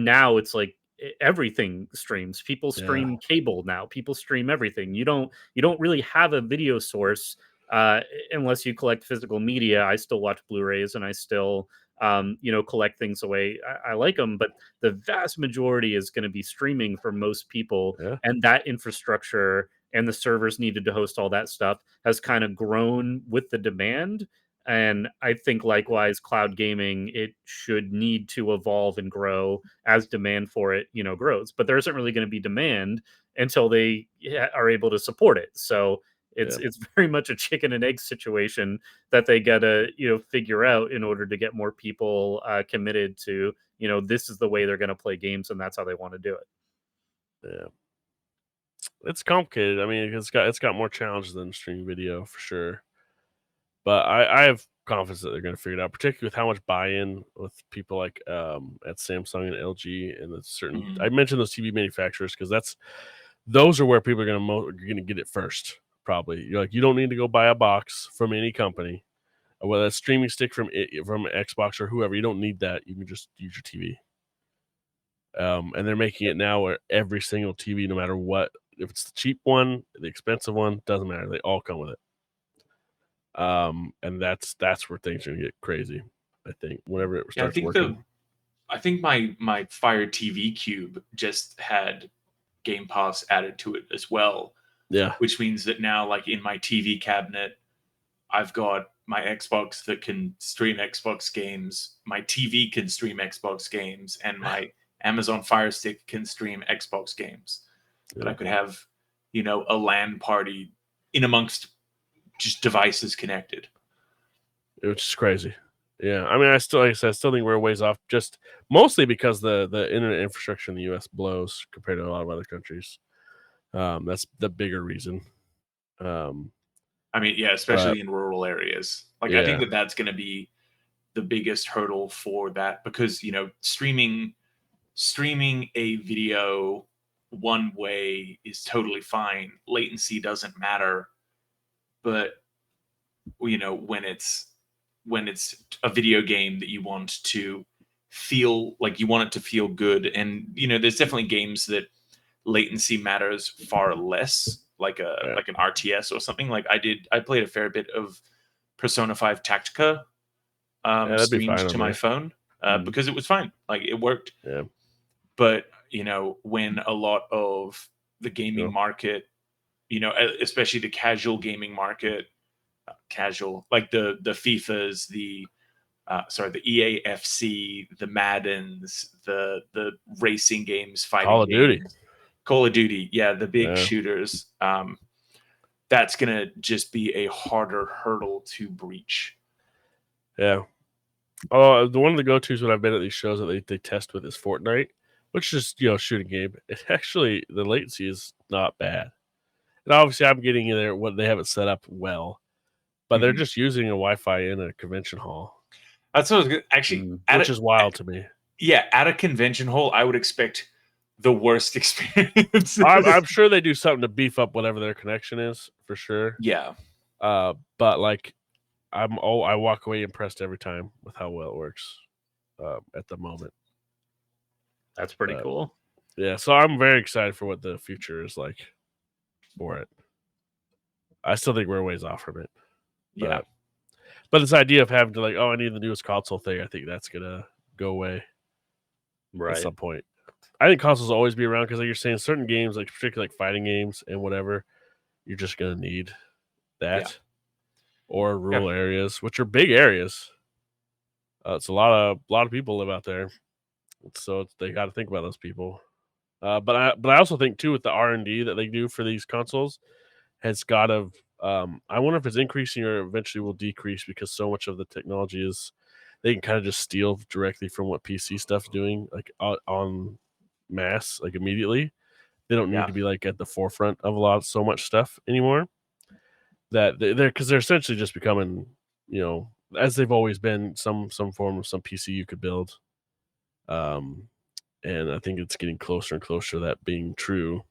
now it's like everything streams. People Yeah, stream cable now. People stream everything. You don't really have a video source uh, unless you collect physical media. I still watch Blu-rays, and I still collect things away. I like them, but the vast majority is going to be streaming for most people, yeah, and that infrastructure and the servers needed to host all that stuff has kind of grown with the demand. And I think likewise, cloud gaming, it should need to evolve and grow as demand for it, grows. But there isn't really going to be demand until they are able to support it. So yeah. it's very much a chicken and egg situation that they gotta figure out in order to get more people committed to this is the way they're going to play games and that's how they want to do it. Yeah. It's complicated. I mean, it's got more challenges than streaming video for sure. But I have confidence that they're going to figure it out, particularly with how much buy-in with people like at Samsung and LG and the certain. Mhm. I mentioned those TV manufacturers because those are where people are going to get it first. Probably, you're like, you don't need to go buy a box from any company, whether it's streaming stick from Xbox or whoever. You don't need that. You can just use your TV. And they're making it now where every single TV, no matter what, if it's the cheap one, the expensive one, doesn't matter. They all come with it. And that's where things are gonna get crazy. I think whenever it Yeah, starts working. I think my Fire TV Cube just had Game Pass added to it as well, Yeah, which means that now, like in my TV cabinet, I've got my Xbox that can stream Xbox games, my TV can stream Xbox games, and my Amazon Fire Stick can stream Xbox games. That yeah, I could have, a LAN party in amongst just devices connected. which is crazy. Yeah, I mean, like I said, I still think we're a ways off. Just mostly because the internet infrastructure in the U.S. blows compared to a lot of other countries. That's the bigger reason. Um, I mean, yeah, but especially in rural areas. Like, I think yeah, that that's going to be the biggest hurdle for that because streaming a video one way is totally fine. Latency doesn't matter, but when it's a video game that you want to feel like you want it to feel good, and there's definitely games that latency matters far less, like a yeah, like an RTS or something. Like I played a fair bit of Persona 5 Tactica yeah, that'd be streamed fine on to my there. phone Mm. because it was fine. Like it worked. Yeah, But when a lot of the gaming sure. market, especially the casual gaming market, casual like the FIFAs, the EAFC, the Maddens, the racing games, Call fighting of Duty. games, Call of Duty, yeah, the big Yeah, shooters. That's gonna just be a harder hurdle to breach. yeah. Oh, the one of the go-tos when I've been at these shows that they test with is Fortnite, which is shooting game. It actually the latency is not bad. And obviously, I'm getting in there what they have it set up well, but they're Mhm. just using a Wi-Fi in a convention hall, That's what I was actually Mm. which is wild to me. at a convention hall. I would expect the worst experiences. I'm sure they do something to beef up whatever their connection is for sure. Yeah, But like, I walk away impressed every time with how well it works at the moment. That's pretty But cool. yeah, so I'm very excited for what the future is like for it. I still think we're a ways off from it, yeah, but this idea of having to like, oh, I need the newest console thing, I think that's gonna go away at Right. some point. I think consoles will always be around because, like you're saying, certain games, like particularly like fighting games and whatever, you're just gonna need yeah, that or yeah. rural areas, which are big areas. It's a lot of people live out there, so they got to think about those people. But I also think too with the R&D that they do for these consoles has got to. I wonder if it's increasing or eventually will decrease because so much of the technology is they can kind of just steal directly from what PC stuff's doing, like on mass, like immediately. They don't need Yeah. to be like at the forefront of so much stuff anymore. That they're essentially just becoming, as they've always been, some form of some PC you could build. Um, and I think it's getting closer and closer to that being true.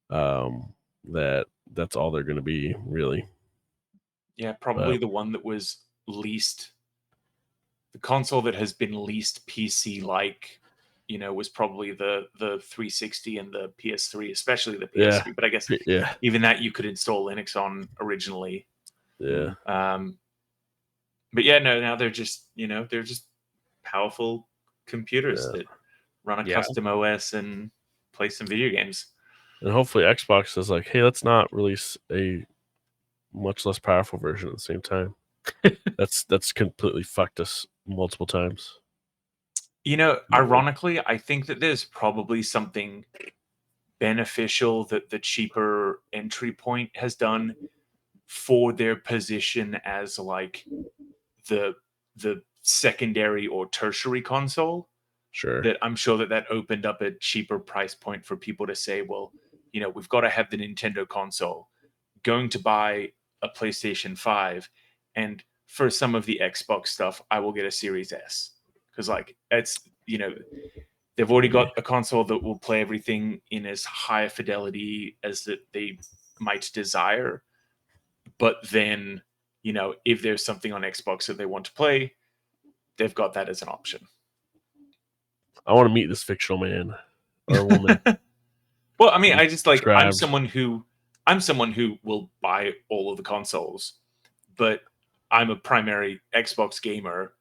Um, that's all they're going to be, really. Yeah, probably the one that was least, the console that has been least PC like, was probably the 360 and the PS3, especially the PS3. But I guess even that you could install Linux on originally. Yeah. But yeah, no, now they're just powerful computers that run a custom OS and play some video games. And hopefully Xbox is like, hey, let's not release a much less powerful version at the same time. That's completely fucked us multiple times. Ironically, I think that there's probably something beneficial that the cheaper entry point has done for their position as like the secondary or tertiary console. Sure. That I'm sure that opened up a cheaper price point for people to say, well, we've got to have the Nintendo console. Going to buy a PlayStation 5, and for some of the Xbox stuff, I will get a Series S. Because it's they've already got a console that will play everything in as high a fidelity as that they might desire. But then, if there's something on Xbox that they want to play, they've got that as an option. I want to meet this fictional man or woman. Well, I mean, I just described. I'm someone who will buy all of the consoles, but I'm a primary Xbox gamer.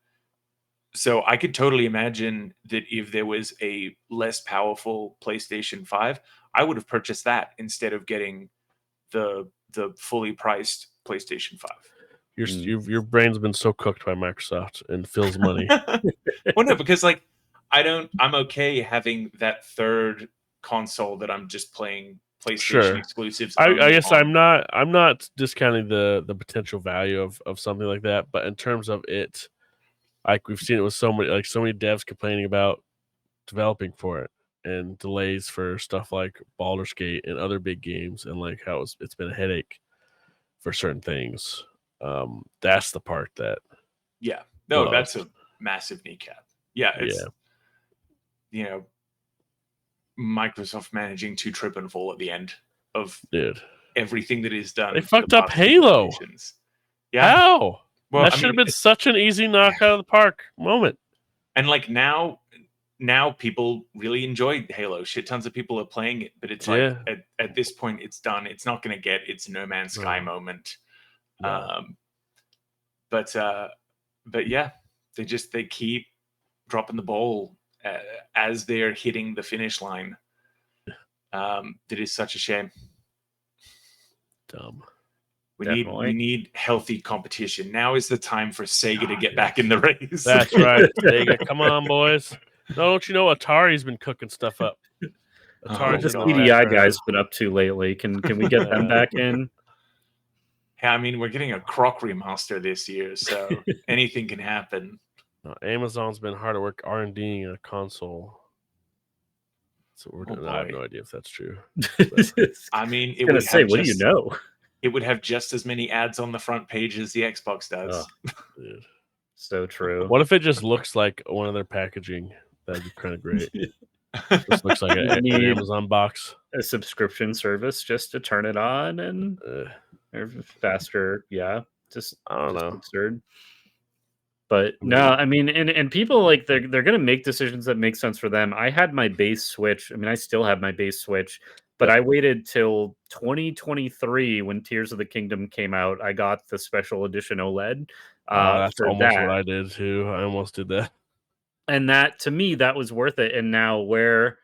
So I could totally imagine that if there was a less powerful PlayStation 5, I would have purchased that instead of getting the fully priced PlayStation 5. Your brain's been so cooked by Microsoft and Phil's money. Well, no, because I'm okay having that third console that I'm just playing PlayStation exclusives. I guess on. I'm not discounting the potential value of something like that, but in terms of it, like we've seen it with so many devs complaining about developing for it and delays for stuff like Baldur's Gate and other big games, and like how it's been a headache for certain things. That's the part that that's a massive kneecap. It's Microsoft managing to trip and fall at the end of everything that is done. They fucked up Halo. Yeah. How? Well, that should have been such an easy knock out of the park moment. And now people really enjoy Halo. Shit tons of people are playing it, but it's at this point it's done. It's not going to get its No Man's Sky moment. No. But yeah, they keep dropping the ball as they're hitting the finish line. That is such a shame. Dumb. We need healthy competition. Now is the time for Sega to get back in the race. That's right, Sega. Come on, boys. Don't you know Atari's been cooking stuff up? What the CDI guys been up to lately? Can we get them back in? Yeah, I mean, we're getting a Croc remaster this year, so anything can happen. Amazon's been hard at work R&Ding a console. So I have no idea if that's true. I mean, it would say, what do you know? It would have just as many ads on the front page as the Xbox does. Dude. So true. What if it just looks like one of their packaging? That'd be kind of great. Just looks like an Amazon box. A subscription service just to turn it on and faster. Yeah, just I don't know. Absurd. But no, I mean, and people they're gonna make decisions that make sense for them. I had my base Switch. I mean, I still have my base Switch, but I waited till 2023 when Tears of the Kingdom came out. I got the special edition OLED. That's almost what I did too. I almost did that. And that, to me, that was worth it. And now we're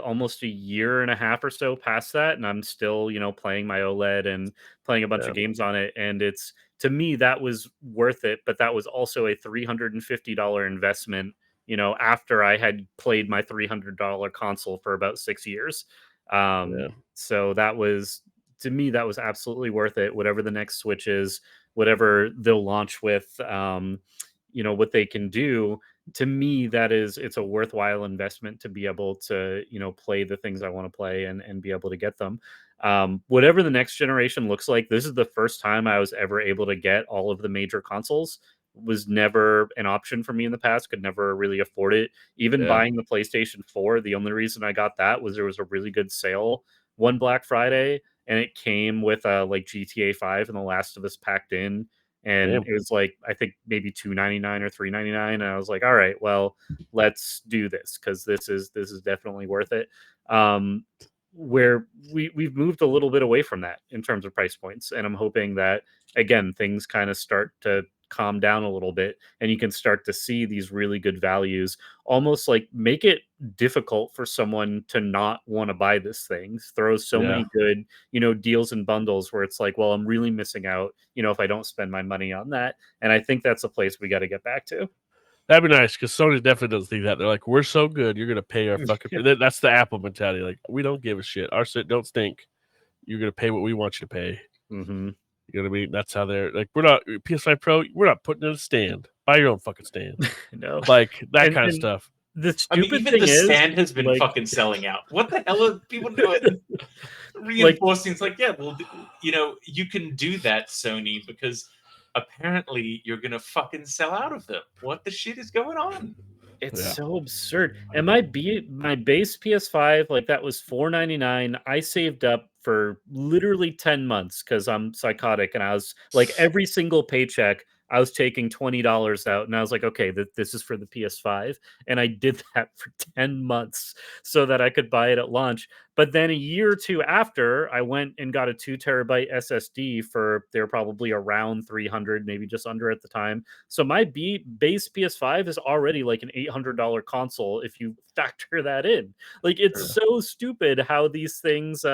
almost a year and a half or so past that, and I'm still, playing my OLED and playing a bunch of games on it. And it's, to me, that was worth it. But that was also a $350 investment, after I had played my $300 console for about 6 years. So that was, to me, that was absolutely worth it. Whatever the next Switch is, whatever they'll launch with, what they can do. To me, it's a worthwhile investment to be able to, play the things I want to play and be able to get them. Whatever the next generation looks like, this is the first time I was ever able to get all of the major consoles. Was never an option for me in the past, could never really afford it. Even buying the PlayStation 4, the only reason I got that was there was a really good sale one Black Friday, and it came with like GTA 5 and The Last of Us packed in, and Damn. it was like I think maybe $2.99 or $3.99, and I was like, all right, well, let's do this because this is definitely worth it. Um, where we've moved a little bit away from that in terms of price points, and I'm hoping that again things kind of start to calm down a little bit and you can start to see these really good values, almost like make it difficult for someone to not want to buy this thing. Throws so Yeah. many good, deals and bundles where it's like, well, I'm really missing out, if I don't spend my money on that. And I think that's a place we got to get back to. That'd be nice because Sony definitely doesn't think that. They're like, we're so good, you're gonna pay our fucking. That's the Apple mentality. Like, we don't give a shit. Our shit don't stink. You're gonna pay what we want you to pay. Mm-hmm. You know what I mean? That's how they're like. We're not PS5 Pro. We're not putting in a stand. Buy your own fucking stand. No. Like that And kind of stuff. the I mean, stupid even thing the is, stand has been like, fucking selling out. What the hell are people doing? like, Reinforcing it's like, yeah, well, you can do that, Sony, because apparently you're gonna fucking sell out of them. What the shit is going on? it's Yeah. so absurd. And my base PS5, like that was $4.99. I saved up for literally 10 months because I'm psychotic, and I was like every single paycheck I was taking $20 out, and I was like, okay, this is for the PS5. And I did that for 10 months so that I could buy it at launch. But then a year or two after, I went and got a 2 terabyte SSD for they're probably around 300, maybe just under at the time. So my base PS5 is already like an $800 console if you factor that in. Like it's so stupid how these things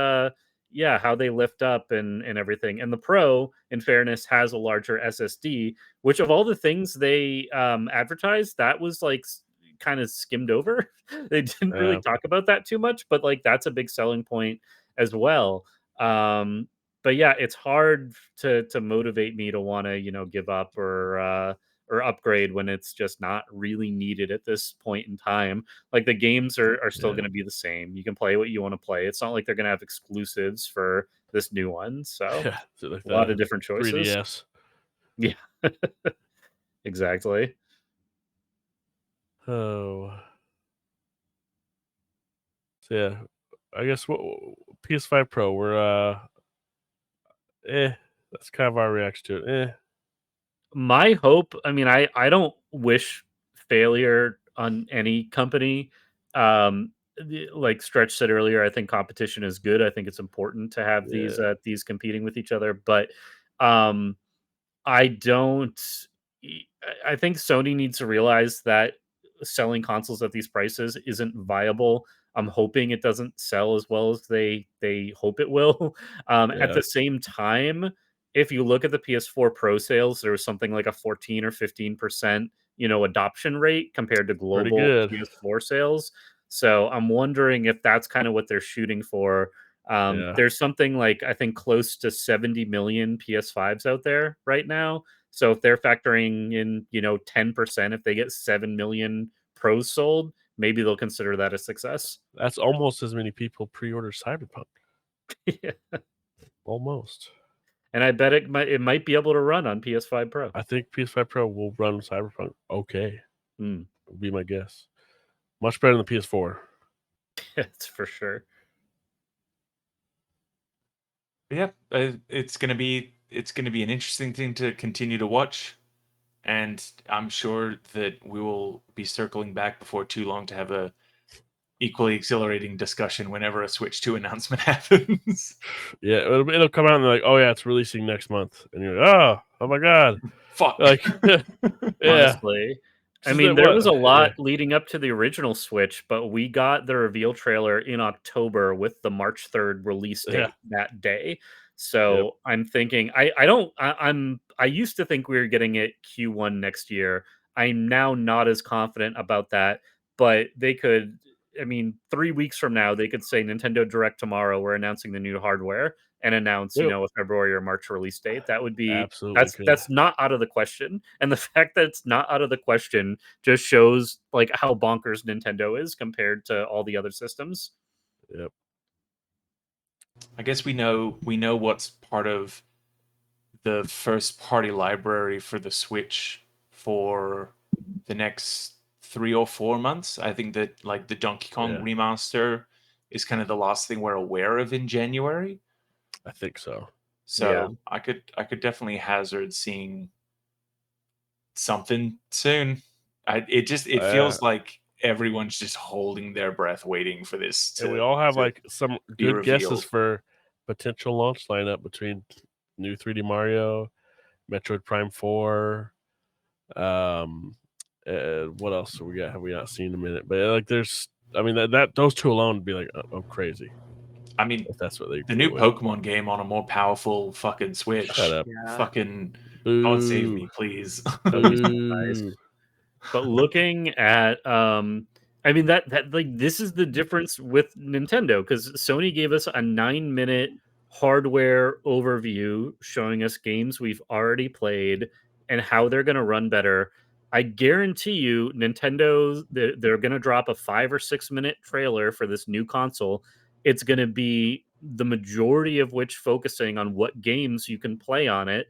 how they lift up and everything. And the Pro, in fairness, has a larger SSD, which of all the things they advertised, that was like kind of skimmed over. They didn't really talk about that too much, but like that's a big selling point as well. But yeah, it's hard to motivate me to want to give up or upgrade when it's just not really needed at this point in time. Like the games are still going to be the same. You can play what you want to play. It's not like they're going to have exclusives for this new one. So Yeah. So like a lot of different choices. 3DS. Yeah, exactly. Oh. So yeah, I guess what PS5 Pro. We're That's kind of our reaction to it. My hope, I mean, I don't wish failure on any company. Like Stretch said earlier, I think competition is good. I think it's important to have Yeah. these competing with each other, but um I don't I think Sony needs to realize that selling consoles at these prices isn't viable. I'm hoping it doesn't sell as well as they hope it will. At Yeah. the same time, if you look at the PS4 Pro sales, there was something like a 14 or 15%, adoption rate compared to Pretty global good. PS4 sales. So I'm wondering if that's kind of what they're shooting for. Yeah. There's something like I think close to 70 million PS5s out there right now. So if they're factoring in, 10%, if they get 7 million pros sold, maybe they'll consider that a success. That's almost as many people pre-order Cyberpunk. Yeah. Almost. And I bet it might be able to run on PS5 Pro. I think PS5 Pro will run Cyberpunk okay. Mm. Would be my guess. Much better than the PS4. That's for sure. Yeah, it's gonna be an interesting thing to continue to watch, and I'm sure that we will be circling back before too long to have a equally exhilarating discussion whenever a Switch 2 announcement happens. Yeah, it'll come out and they're like, oh yeah, it's releasing next month, and you're like, oh my god, Fuck. like, yeah. Honestly. I Is mean, that there what? was a Yeah, lot leading up to the original Switch, but we got the reveal trailer in October with the March 3rd release yeah, date that day. yep. So I'm thinking I used to think we were getting it Q1 next year. I'm now not as confident about that, but they could, I mean, 3 weeks from now, they could say Nintendo Direct tomorrow, we're announcing the new hardware and announce, Yep. a February or March release date. That would be Absolutely that's could. that's not out of the question. And the fact that it's not out of the question just shows like how bonkers Nintendo is compared to all the other systems. Yep. I guess we know what's part of the first party library for the Switch for the next 3 or 4 months. I think that like the Donkey Kong Yeah. remaster is kind of the last thing we're aware of in January. I think so. So I could definitely hazard seeing something soon. It feels like everyone's just holding their breath, waiting for this And we to all have like some be good guesses revealed. for potential launch lineup between new 3D Mario, Metroid Prime 4. What else we got? Have we not seen in a minute? But like, there's, I mean, that those two alone would be like, I'm crazy I mean, if that's what they the go new with. Pokemon game on a more powerful fucking Switch. Shut up. Yeah. Fucking God save Boo. me, please. Don't be surprised. Boo. But looking at I mean that like this is the difference with Nintendo, because Sony gave us a 9-minute hardware overview showing us games we've already played and how they're going to run better. I guarantee you they're going to drop a 5 or 6 minute trailer for this new console. It's going to be the majority of which focusing on what games you can play on it,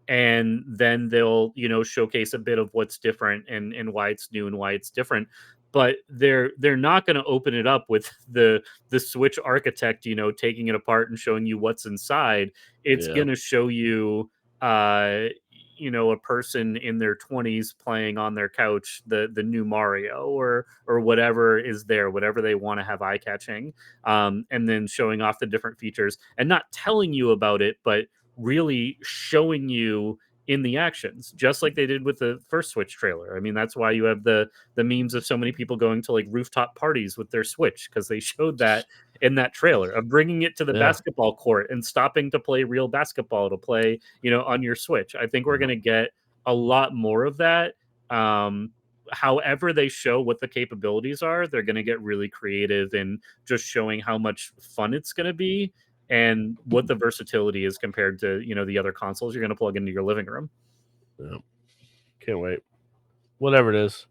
and then they'll showcase a bit of what's different and why it's new and why it's different. But they're not going to open it up with the Switch architect taking it apart and showing you what's inside. It's Yeah. going to show you a person in their 20s playing on their couch the new Mario or whatever is there, whatever they want to have eye catching, and then showing off the different features and not telling you about it, but really showing you in the actions, just like they did with the first Switch trailer. I mean, that's why you have the memes of so many people going to like rooftop parties with their Switch, because they showed that in that trailer of bringing it to the Yeah. basketball court and stopping to play real basketball to play, on your Switch. I think we're going to get a lot more of that. However they show what the capabilities are, they're going to get really creative in just showing how much fun it's going to be and what the versatility is compared to the other consoles you're going to plug into your living room. Yeah. Can't wait. Whatever it is,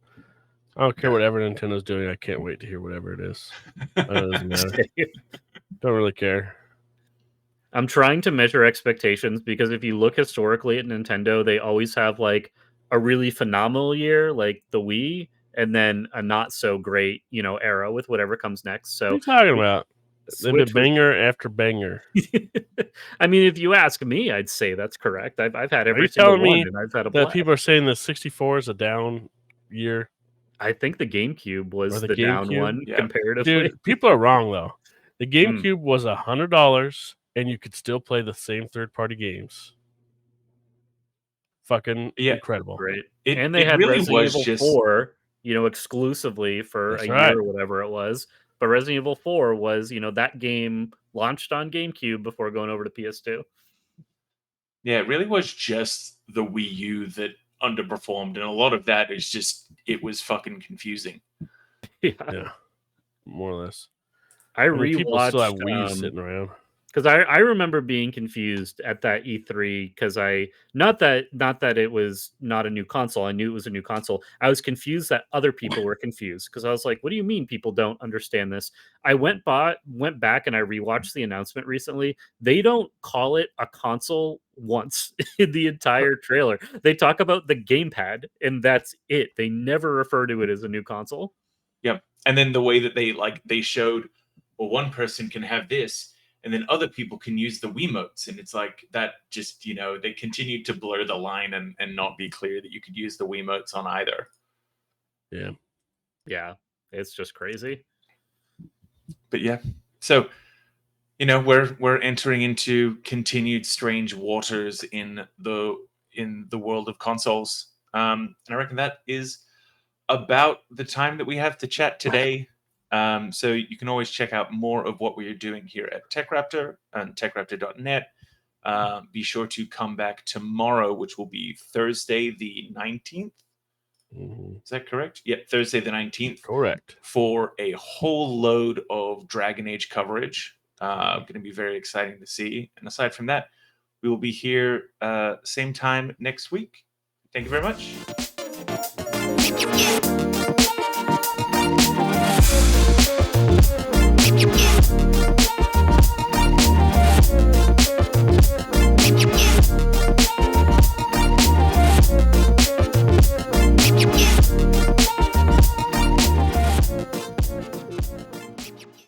I don't care whatever Nintendo's doing. I can't wait to hear whatever it is. It doesn't matter. Don't really care. I'm trying to measure expectations, because if you look historically at Nintendo, they always have like a really phenomenal year, like the Wii, and then a not so great era with whatever comes next. What are So you talking about? They've been Switch was banger after banger. I mean, if you ask me, I'd say that's correct. I've had Are you every single telling one, me and I've had a that blast. people are saying the 64 is a down year? I think the GameCube Or was the the down GameCube? one Yeah. comparatively. Dude, people are wrong though. The GameCube was $100, and you could still play the same third-party games. Fucking incredible. Great. It, And they it had really Resident was Evil just 4, exclusively for That's a right. year or whatever it was. But Resident Evil 4 was, that game launched on GameCube before going over to PS2. Yeah, it really was just the Wii U that underperformed, and a lot of that is just it was fucking confusing. Yeah, more or less. I mean, people still have rewatched Wii's sitting around. because I remember being confused at that E3, because I not that it was not a new console. I knew it was a new console. I was confused that other people were confused, because I was like, "What do you mean people don't understand this?" I went back and I rewatched the announcement recently. They don't call it a console once in the entire trailer. They talk about the gamepad, and that's it. They never refer to it as a new console. Yep. And then the way that they showed, well, one person can have this, and then other people can use the Wiimotes, and it's like that. Just they continued to blur the line and not be clear that you could use the Wiimotes on either. Yeah, it's just crazy. But yeah, so we're entering into continued strange waters in the world of consoles, and I reckon that is about the time that we have to chat today. So you can always check out more of what we are doing here at TechRaptor and techraptor.net. Be sure to come back tomorrow, which will be Thursday the 19th. Is that correct? Yeah, Thursday the 19th. Correct. For a whole load of Dragon Age coverage. Going to be very exciting to see. And aside from that, we will be here same time next week. Thank you very much.